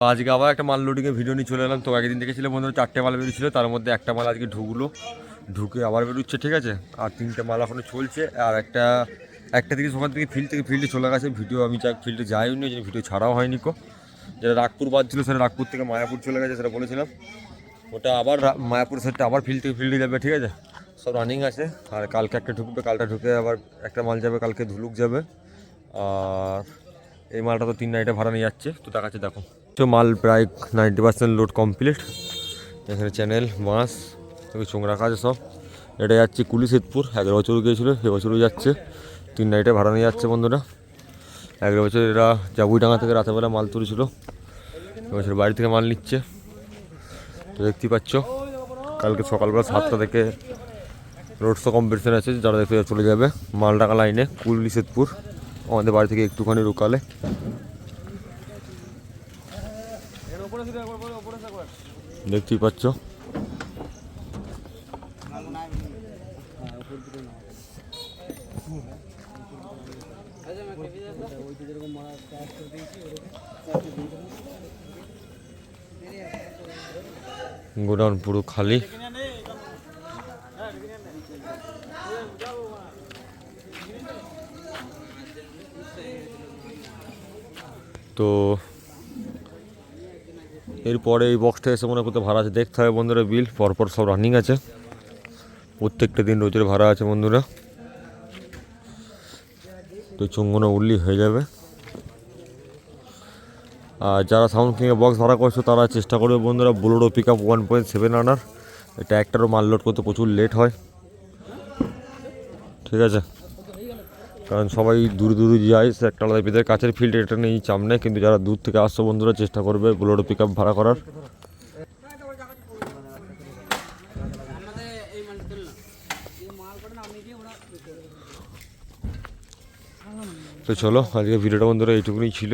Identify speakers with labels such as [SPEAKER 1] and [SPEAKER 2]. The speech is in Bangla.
[SPEAKER 1] আজকে আবার একটা মাল লোডিংয়ের ভিডিও নিয়ে চলে এলাম। তো একদিন দেখেছিলাম বন্ধুরা 4টে মাল বেরিয়েছিল, তার মধ্যে একটা মাল আজকে ঢুকে আবার বেরোচ্ছে, ঠিক আছে। আর 3টে মাল এখনও চলছে। আর একটা থেকে সকাল থেকে ফিল্ডে চলে গেছে। ভিডিও আমি ফিল্ডে যাইনি, যে ভিডিও ছাড়াও হয়নি যেটা রাগপুর বাদ ছিল সেটা রাগপুর থেকে মায়াপুর চলে গেছে, সেটা বলেছিলাম। ওটা আবার মায়াপুর সাইডটা আবার ফিল্ডে যাবে, ঠিক আছে। সব রানিং আছে। আর কালকে একটা ঢুকবে, কালটা ঢুকে আবার একটা মাল যাবে, কালকে ধুলুক যাবে। আর এই মালটা তো 3 নাইটে ভাড়া নিয়ে যাচ্ছে, তো দেখাচ্ছে দেখো। তো মাল প্রায় 90% লোড কমপ্লিট। এখানে চ্যানেল বাঁশ চোখ রাখা আছে সব। এটা যাচ্ছে কুলিশেদপুর, 11 বছর গিয়েছিলো, এবছরও যাচ্ছে। 3 নাইটে ভাড়া নিয়ে যাচ্ছে বন্ধুরা। 11 বছর এরা জাবুইডাঙ্গা থেকে রাতেরবেলা মাল তুলেছিল, এবছর বাড়ি থেকে মাল নিচ্ছে। তো দেখতেই পাচ্ছ, কালকে সকালবেলা 7টা থেকে রোড শো কম্পিটিশন আছে, যারা দেখতে চলে যাবে মালডাঙ্গা লাইনে কুলিশেদপুর, আমাদের বাড়ি থেকে একটুখানি রুকালে। দেখতেই পাচ্ছ। গোডাউন পুরো খালি। তো এরপরে এই বক্সটা এসে মনে করতে ভাড়া আছে, দেখতে হবে বন্ধুরা। বিল পরপর সব রানিং আছে, প্রত্যেকটা দিন রোজের ভাড়া আছে বন্ধুরা। তো চুঙ্গনো উল্লি হয়ে যাবে। আর যারা সাউন্ড কিংয়ে বক্স ভাড়া করছো তারা চেষ্টা করবে বন্ধুরা বোলেরো পিক আপ 1.7 আনার। এটা একটারও মাল লোড করতে প্রচুর লেট হয়, ঠিক আছে। কারণ সবাই দূরে যায়, সে একটা আলাদা পেদের কাছের ফিল্ড এটা নেই, চাপ নেই। কিন্তু যারা দূর থেকে আসছো বন্ধুরা চেষ্টা করবে বোলেরো পিক আপ ভাড়া করার। তো চলো, আজকে ভিডিওটা বন্ধুরা এইটুকুনি ছিল।